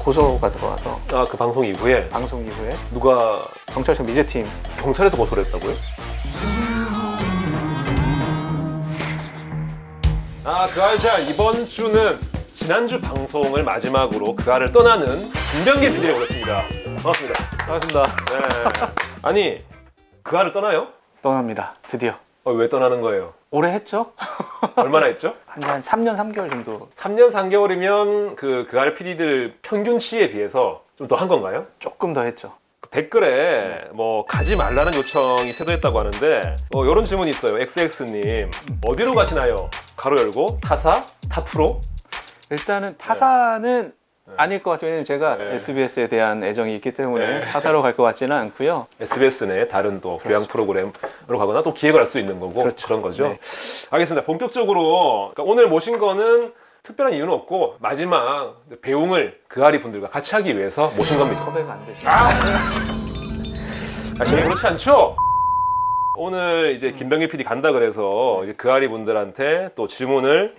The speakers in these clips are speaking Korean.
고소가 들어와서 아, 그 방송 이후에 방송 이후에 누가 경찰청 미제팀 경찰에서 고소를 했다고요? 아, 그알자 이번 주는 지난주 방송을 마지막으로 그알을 떠나는 김병길 PD를 모셨습니다. 반갑습니다. 반갑습니다. 네. 아니, 그알을 떠나요? 떠납니다. 드디어. 왜 떠나는 거예요? 오래 했죠? 얼마나 했죠? 한 3년 3개월 정도 3년 3개월이면 그알 PD들 평균치에 비해서 좀 더 한 건가요? 조금 더 했죠. 댓글에 뭐 가지 말라는 요청이 쇄도했다고 하는데 이런 질문이 있어요. XX님 어디로 가시나요? 가로 열고 타사? 타프로? 일단은 타사는 아닐 것 같아요. 왜냐면 제가 네. SBS에 대한 애정이 있기 때문에 네. 타사로 갈 것 같지는 않고요. SBS 내 다른 또 교양 프로그램으로 가거나 또 기획을 할 수 있는 거고 그렇죠. 그런 거죠. 네. 알겠습니다. 본격적으로 그러니까 오늘 모신 거는 특별한 이유는 없고 마지막 배웅을 그아리 분들과 같이 하기 위해서 모신 겁니다. 섭외가 안 되시죠. 저는 그렇지 않죠? 오늘 이제 김병길 PD 간다 그래서 이제 그아리 분들한테 또 질문을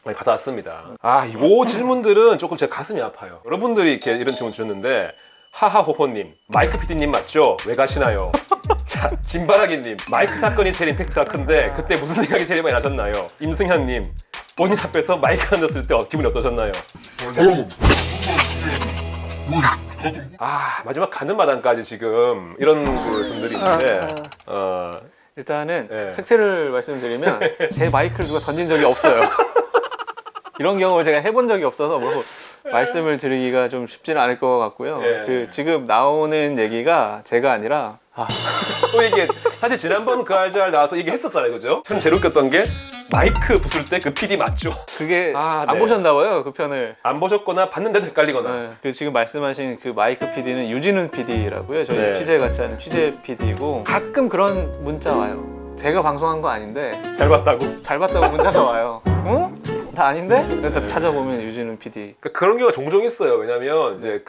많이 받아왔습니다. 이 질문들은 조금 제 가슴이 아파요. 여러분들이 이렇게 이런 질문 주셨는데 하하호호님, 마이크 PD님 맞죠? 왜 가시나요? 자, 진바라기님, 마이크 사건이 제일 임팩트가 큰데 그때 무슨 생각이 제일 많이 나셨나요? 임승현님, 본인 앞에서 마이크 앉았을 때 기분이 어떠셨나요? 마지막 가는 마당까지 지금 이런 분들이 있는데 일단은 네. 팩트를 말씀드리면 제 마이크를 누가 던진 적이 없어요. 이런 경험을 제가 해본 적이 없어서 뭐 말씀을 드리기가 좀 쉽지는 않을 것 같고요. 예. 지금 나오는 얘기가 제가 아니라 또 이게 사실 지난번 그 알잘 나와서 얘기했었잖아요, 그죠? 전 제일 웃겼던 게 마이크 부술 때 그 PD 맞죠? 그게 안 네. 보셨나 봐요, 그 편을. 안 보셨거나 봤는데도 헷갈리거나. 그 지금 말씀하신 그 마이크 PD는 유진훈 PD라고요. 저희 네. 취재 같이 하는 취재 PD고 가끔 그런 문자 와요. 제가 방송한 거 아닌데 잘 봤다고? 잘 봤다고 문자가 와요. 어? 나 아닌데? 그래서 네. 찾아보면 유진훈 PD. 그런 경우가 종종 있어요. 왜냐면 이제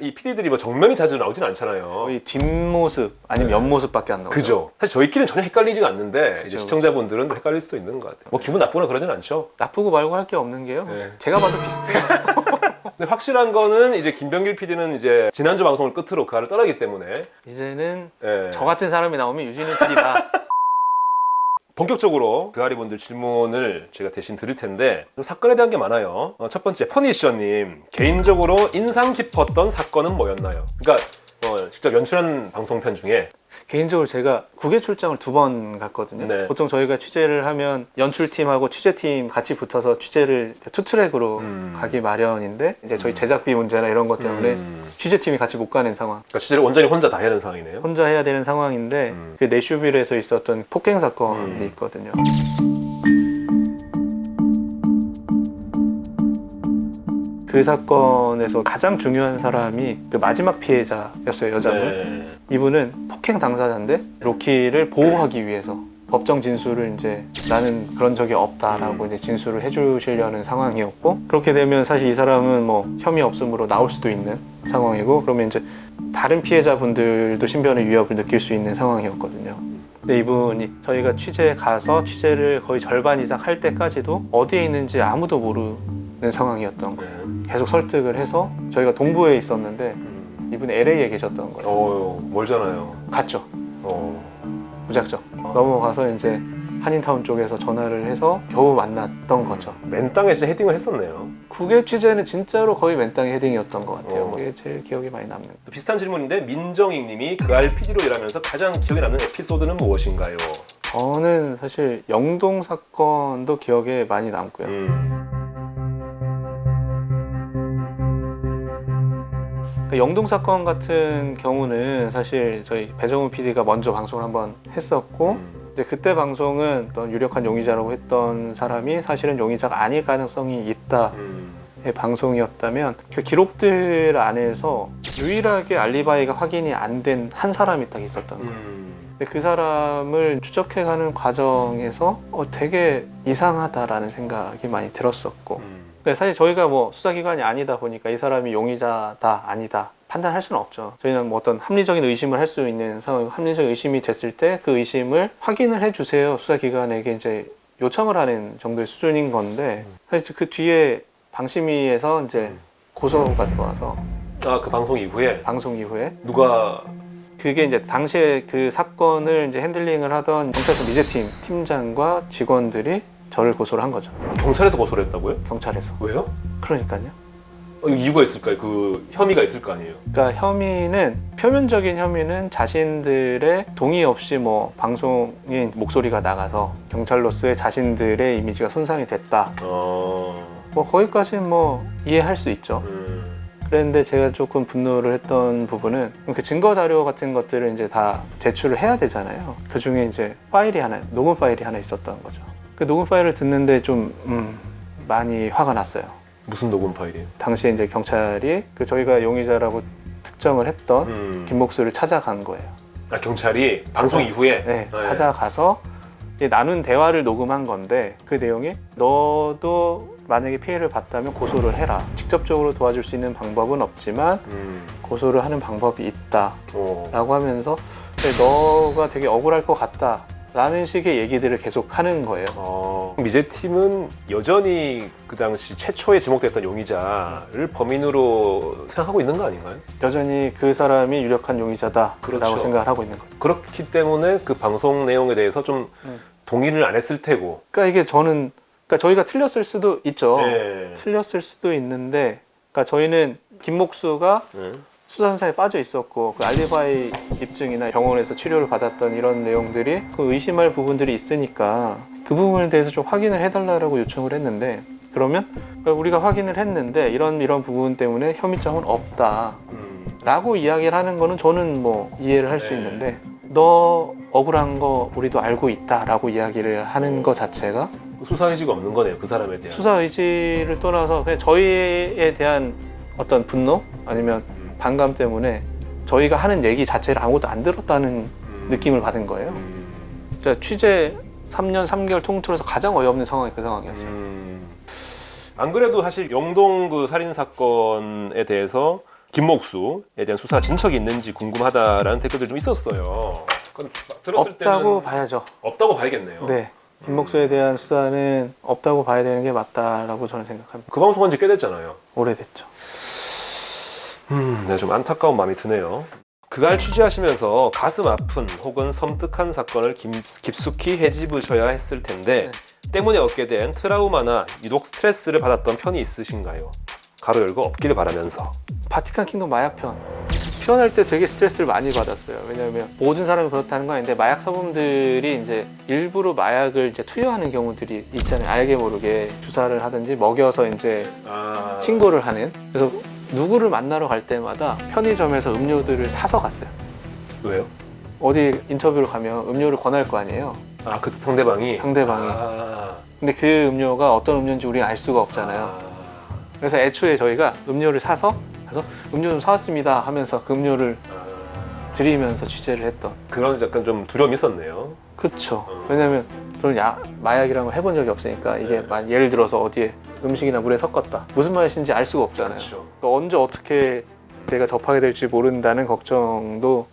이 PD들이 뭐 정면이 자주 나오진 않잖아요. 거의 뒷모습 아니면 옆모습밖에 안 나오죠. 그죠? 사실 저희끼리는 전혀 헷갈리지가 않는데 이제 그쵸, 시청자분들은 헷갈릴 수도 있는 것 같아요. 뭐 기분 나쁘거나 그러진 않죠. 나쁘고 말고 할 게 없는 게요. 네. 제가 봐도 비슷해요. 근데 확실한 거는 이제 김병길 PD는 이제 지난주 방송을 끝으로 그알을 떠나기 때문에 이제는 예. 저 같은 사람이 나오면 유진훈 PD가 본격적으로 그아리 분들 질문을 제가 대신 드릴 텐데 사건에 대한 게 많아요. 첫 번째 퍼니셔님, 개인적으로 인상 깊었던 사건은 뭐였나요? 그러니까 직접 연출한 방송편 중에 개인적으로 제가 국외 출장을 2번 갔거든요. 네. 보통 저희가 취재를 하면 연출팀하고 취재팀 같이 붙어서 취재를 투트랙으로 가기 마련인데 이제 저희 제작비 문제나 이런 것 때문에 취재팀이 같이 못 가는 상황. 그러니까 취재를 온전히 혼자 다 해야 되는 상황이네요. 혼자 해야 되는 상황인데 그 내슈빌에서 있었던 폭행 사건이 있거든요. 그 사건에서 가장 중요한 사람이 그 마지막 피해자였어요, 여자분. 네. 이분은 폭행 당사자인데 로키를 보호하기 위해서 법정 진술을 이제 나는 그런 적이 없다라고 이제 진술을 해주시려는 상황이었고, 그렇게 되면 사실 이 사람은 뭐 혐의 없음으로 나올 수도 있는 상황이고, 그러면 이제 다른 피해자분들도 신변의 위협을 느낄 수 있는 상황이었거든요. 근데 이분이 저희가 취재에 가서 취재를 거의 절반 이상 할 때까지도 어디에 있는지 아무도 모르는 상황이었던 거예요. 계속 설득을 해서 저희가 동부에 있었는데 이분이 LA에 계셨던 거예요. 멀잖아요. 갔죠. 무작정 넘어가서 이제 한인타운 쪽에서 전화를 해서 겨우 만났던 거죠. 맨 땅에 진짜 헤딩을 했었네요. 국외 취재는 진짜로 거의 맨땅에 헤딩이었던 것 같아요. 그게 제일 기억이 많이 남는. 또 비슷한 질문인데 민정익 님이 그알 PD로 일하면서 가장 기억에 남는 에피소드는 무엇인가요? 저는 사실 영동 사건도 기억에 많이 남고요. 그 영동 사건 같은 경우는 사실 저희 배정우 PD가 먼저 방송을 한번 했었고 이제 그때 방송은 어떤 유력한 용의자라고 했던 사람이 사실은 용의자가 아닐 가능성이 있다의 방송이었다면 그 기록들 안에서 유일하게 알리바이가 확인이 안 된 한 사람이 딱 있었던 거예요. 근데 그 사람을 추적해가는 과정에서 되게 이상하다라는 생각이 많이 들었었고 사실 저희가 뭐 수사기관이 아니다 보니까 이 사람이 용의자다 아니다 판단할 수는 없죠. 저희는 뭐 어떤 합리적인 의심을 할 수 있는 상황이고, 합리적인 의심이 됐을 때 그 의심을 확인을 해주세요 수사기관에게 이제 요청을 하는 정도의 수준인 건데, 사실 그 뒤에 방심위에서 이제 고소가 들어와서 아, 그 방송 이후에 방송 이후에 누가 그게 이제 당시에 그 사건을 이제 핸들링을 하던 경찰서 미제팀 팀장과 직원들이 저를 고소를 한 거죠. 경찰에서 고소를 했다고요? 경찰에서. 왜요? 그러니까요. 이유가 있을까요? 그 혐의가 있을 거 아니에요? 그러니까 혐의는 표면적인 혐의는 자신들의 동의 없이 뭐 방송인 목소리가 나가서 경찰로서의 자신들의 이미지가 손상이 됐다. 뭐 거기까지는 뭐 이해할 수 있죠. 그랬는데 제가 조금 분노를 했던 부분은 그 증거 자료 같은 것들을 이제 다 제출을 해야 되잖아요. 그 중에 이제 녹음 파일이 하나 있었던 거죠. 그 녹음 파일을 듣는데 좀 많이 화가 났어요. 무슨 녹음 파일이에요? 당시에 이제 경찰이 그 저희가 용의자라고 특정을 했던 김목수를 찾아간 거예요. 아, 경찰이 방송 이후에? 네, 찾아가서 이제 나눈 대화를 녹음한 건데 그 내용이 너도 만약에 피해를 봤다면 고소를 해라. 직접적으로 도와줄 수 있는 방법은 없지만 고소를 하는 방법이 있다 라고 하면서 너가 되게 억울할 것 같다 라는 식의 얘기들을 계속 하는 거예요. 미제팀은 여전히 그 당시 최초에 지목됐던 용의자를 범인으로 생각하고 있는 거 아닌가요? 여전히 그 사람이 유력한 용의자다라고 그렇죠. 생각을 하고 있는 거예요. 그렇기 때문에 그 방송 내용에 대해서 좀 동의를 안 했을 테고. 그러니까 이게 그러니까 저희가 틀렸을 수도 있죠. 네. 틀렸을 수도 있는데, 그러니까 저희는 김목수가 수사선상에 빠져 있었고 그 알리바이 입증이나 병원에서 치료를 받았던 이런 내용들이 그 의심할 부분들이 있으니까 그 부분에 대해서 좀 확인을 해달라고 요청을 했는데 그러면 그러니까 우리가 확인을 했는데 이런 부분 때문에 혐의점은 없다 라고 이야기를 하는 거는 저는 뭐 이해를 할 수 있는데 너 억울한 거 우리도 알고 있다 라고 이야기를 하는 거 자체가 수사 의지가 없는 거네요, 그 사람에 대한. 수사 의지를 떠나서 그냥 저희에 대한 어떤 분노 아니면 반감 때문에 저희가 하는 얘기 자체를 아무것도 안 들었다는 느낌을 받은 거예요. 그러니까 취재 3년 3개월 통틀어서 가장 어이없는 상황이 그 상황이었어요. 안 그래도 사실 영동 그 살인 사건에 대해서 김목수에 대한 수사 진척이 있는지 궁금하다라는 댓글들 좀 있었어요. 들었을 없다고 때는 봐야죠. 없다고 봐야겠네요. 네. 김목수에 대한 수사는 없다고 봐야 되는 게 맞다라고 저는 생각합니다. 그 방송한 지 꽤 됐잖아요. 오래됐죠. 네, 좀 안타까운 마음이 드네요. 그갈 취재하시면서 가슴 아픈 혹은 섬뜩한 사건을 깊숙이 헤집으셔야 했을 텐데 때문에 얻게 된 트라우마나 유독 스트레스를 받았던 편이 있으신가요? 가로 열고 없기를 바라면서. 바티칸 킹덤 마약편 표현할 때 되게 스트레스를 많이 받았어요. 왜냐하면 모든 사람이 그렇다는 건 아닌데 마약 사범들이 이제 일부러 마약을 이제 투여하는 경우들이 있잖아요. 알게 모르게 주사를 하든지 먹여서 이제 신고를 하는. 그래서 누구를 만나러 갈 때마다 편의점에서 음료들을 사서 갔어요. 왜요? 어디 인터뷰를 가면 음료를 권할 거 아니에요. 아, 그 상대방이? 근데 그 음료가 어떤 음료인지 우리가 알 수가 없잖아요. 그래서 애초에 저희가 음료를 사서 가서 음료 좀 사왔습니다 하면서 그 음료를 드리면서 취재를 했던. 그런 약간 좀 두려움이 있었네요. 그쵸. 왜냐면 저는 마약이라는 걸 해본 적이 없으니까 이게 예를 들어서 어디에 음식이나 물에 섞었다. 무슨 맛인지 알 수가 없잖아요. 그렇죠. 그러니까 언제 어떻게 내가 접하게 될지 모른다는 걱정도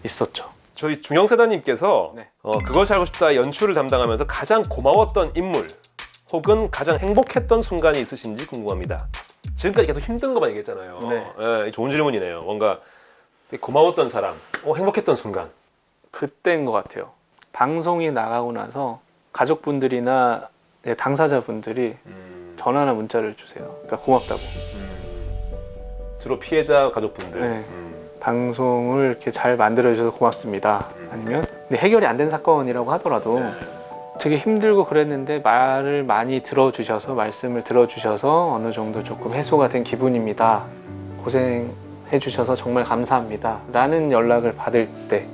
있었죠. 저희 중형세다님께서 네. 그것이 알고 싶다 연출을 담당하면서 가장 고마웠던 인물 혹은 가장 행복했던 순간이 있으신지 궁금합니다. 지금까지 계속 힘든 것만 얘기했잖아요. 네. 좋은 질문이네요. 뭔가 되게 고마웠던 사람, 행복했던 순간. 그때인 것 같아요. 방송이 나가고 나서 가족분들이나 당사자분들이 전화나 문자를 주세요. 그러니까 고맙다고. 주로 피해자 가족분들. 네. 방송을 이렇게 잘 만들어주셔서 고맙습니다. 아니면 근데 해결이 안 된 사건이라고 하더라도 되게 힘들고 그랬는데 말을 많이 들어주셔서 말씀을 들어주셔서 어느 정도 조금 해소가 된 기분입니다. 고생해 주셔서 정말 감사합니다. 라는 연락을 받을 때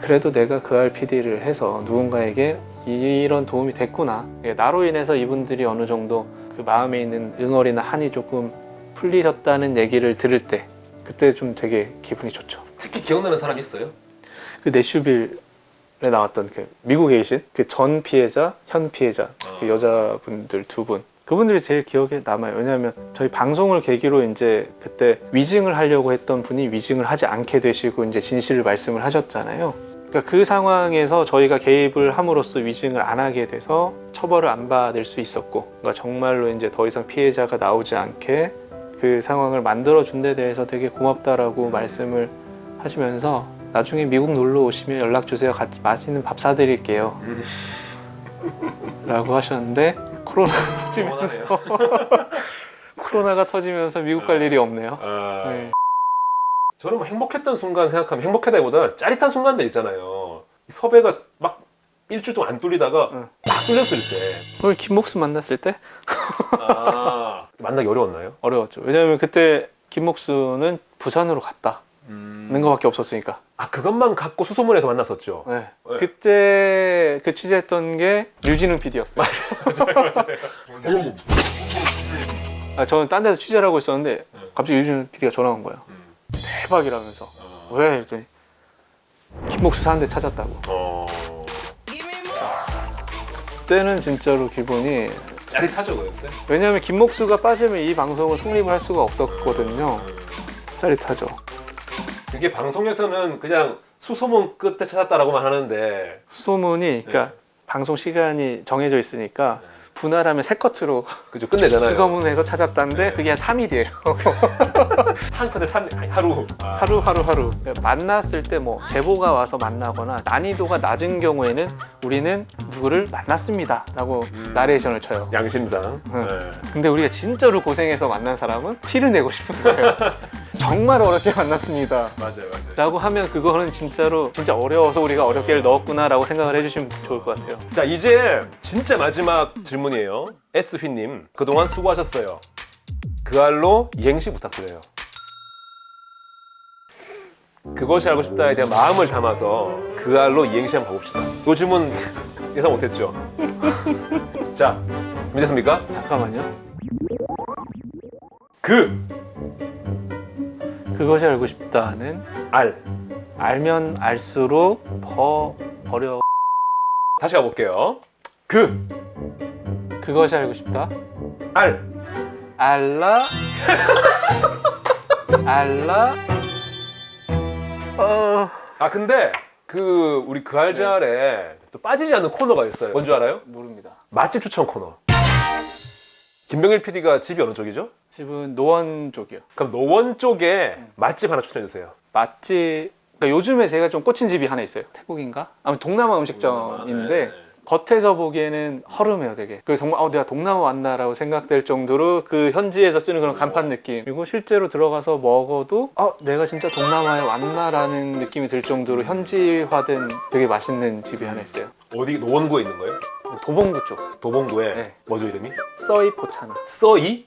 그래도 내가 그 RPD를 해서 누군가에게 이런 도움이 됐구나. 나로 인해서 이분들이 어느 정도 그 마음에 있는 응어리나 한이 조금 풀리셨다는 얘기를 들을 때 그때 좀 되게 기분이 좋죠. 특히 기억나는 사람이 있어요? 그 내슈빌에 나왔던 그 미국에 계신 그 전 피해자, 현 피해자 그 여자분들 두 분. 그분들이 제일 기억에 남아요. 왜냐하면 저희 방송을 계기로 이제 그때 위증을 하려고 했던 분이 위증을 하지 않게 되시고 이제 진실을 말씀을 하셨잖아요. 그러니까 그 상황에서 저희가 개입을 함으로써 위증을 안 하게 돼서 처벌을 안 받을 수 있었고, 그러니까 정말로 이제 더 이상 피해자가 나오지 않게 그 상황을 만들어준 데 대해서 되게 고맙다라고 말씀을 하시면서 나중에 미국 놀러 오시면 연락 주세요. 같이 맛있는 밥 사드릴게요. 라고 하셨는데 코로나가 터지면서 코로나가 터지면서 미국 갈 일이 없네요. 네. 저는 뭐 행복했던 순간 생각하면 행복하다기보다 짜릿한 순간들 있잖아요. 이 섭외가 막 일주일 동안 안 뚫리다가 딱 뚫렸을 때. 오늘 김목수 만났을 때 만나기 어려웠나요? 어려웠죠. 왜냐하면 그때 김목수는 부산으로 갔다는 거밖에 없었으니까. 아, 그것만 갖고 수소문에서 만났었죠. 네. 네. 그때 그 취재했던 게 류진우 PD였어요. 맞아요. 저는 딴 데서 취재를 하고 있었는데 갑자기 류진우 PD가 전화 온 거예요. 대박이라면서. 왜? 이랬더니 김목수 사는 데 찾았다고. 그때는 진짜로 기분이 짜릿하죠, 그때. 왜냐하면 김목수가 빠지면 이 방송은 성립을 할 수가 없었거든요. 짜릿하죠. 그게 방송에서는 그냥 수소문 끝에 찾았다라고만 하는데 수소문이 그러니까 방송 시간이 정해져 있으니까 분할하면 세 커트로 그죠, 끝내잖아요. 수소문에서 찾았다는데 그게 한 3일이에요. 한 컷에 하루. 하루. 만났을 때 뭐 제보가 와서 만나거나 난이도가 낮은 경우에는 우리는 누구를 만났습니다 라고 나레이션을 쳐요. 양심상. 근데 우리가 진짜로 고생해서 만난 사람은 티를 내고 싶은 거예요. 정말 어렵게 만났습니다 맞아요. 라고 하면 그거는 진짜 어려워서 우리가 어렵게를 넣었구나 라고 생각을 해주시면 좋을 것 같아요. 자, 이제 진짜 마지막 질문이에요. S휘님, 그동안 수고하셨어요. 그 알로 이행시 부탁드려요. 그것이 알고 싶다에 대한 마음을 담아서 그 알로 이행시 한번 가봅시다. 이 질문 예상 못했죠? 자, 준비됐습니까? 잠깐만요. 그것이 알고 싶다는 알면 알수록 더 어려워. 다시 가볼게요. 그것이 알고 싶다. 알라 근데 우리 그 알잘에 또 빠지지 않는 코너가 있어요. 뭔 줄 알아요? 모릅니다. 맛집 추천 코너. 김병일 PD가 집이 어느 쪽이죠? 집은 노원 쪽이요. 그럼 노원 쪽에 맛집 하나 추천해 주세요. 맛집, 그러니까 요즘에 제가 좀 꽂힌 집이 하나 있어요. 태국인가? 아무튼 동남아 음식점인데 겉에서 보기에는 허름해요, 되게. 그래서 정말 내가 동남아 왔나라고 생각될 정도로 그 현지에서 쓰는 그런 간판 느낌. 그리고 실제로 들어가서 먹어도 내가 진짜 동남아에 왔나라는 느낌이 들 정도로 현지화된 되게 맛있는 집이 하나 있어요. 어디 노원구에 있는 거예요? 도봉구 쪽. 도봉구에. 네. 뭐죠 이름이? 써이 포차나. 써이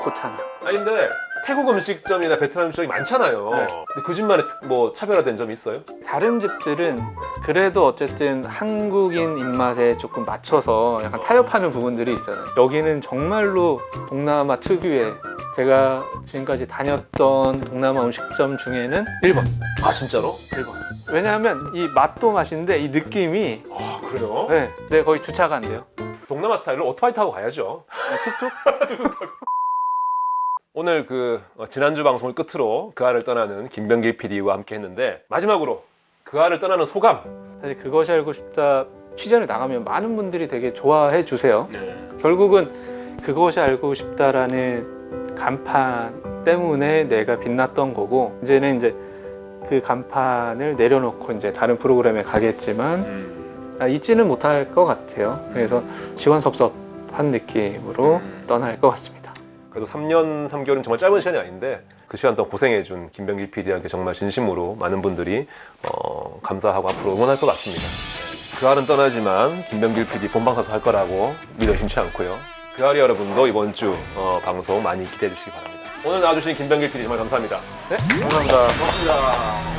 포차나. 근데 태국 음식점이나 베트남 음식점이 많잖아요. 네. 근데 그 집만의 뭐 차별화된 점이 있어요? 다른 집들은 그래도 어쨌든 한국인 입맛에 조금 맞춰서 약간 타협하는 부분들이 있잖아요. 여기는 정말로 동남아 특유의, 제가 지금까지 다녔던 동남아 음식점 중에는 1번. 아, 진짜로? 1번. 왜냐하면 이 맛도 맛인데 이 느낌이 아, 그래요? 네, 거의 주차가 안 돼요. 동남아 스타일로 오토바이 타고 가야죠. 툭툭. 오늘 지난주 방송을 끝으로 그 알을 떠나는 김병길 PD와 함께 했는데, 마지막으로 그 알을 떠나는 소감. 사실 그것이 알고 싶다 취재를 나가면 많은 분들이 되게 좋아해 주세요. 결국은 그것이 알고 싶다라는 간판 때문에 내가 빛났던 거고, 이제는 그 간판을 내려놓고 이제 다른 프로그램에 가겠지만 잊지는 못할 것 같아요. 그래서 시원섭섭한 느낌으로 떠날 것 같습니다. 그래도 3년 3개월은 정말 짧은 시간이 아닌데 그 시간 동안 고생해준 김병길 PD에게 정말 진심으로 많은 분들이 감사하고 앞으로 응원할 것 같습니다. 그 알은 떠나지만 김병길 PD 본방사수 할 거라고 믿어 힘치 않고요. 그 알이 여러분도 이번 주 방송 많이 기대해 주시기 바랍니다. 오늘 나와주신 김병길 PD 정말 감사합니다. 네, 감사합니다. 고맙습니다.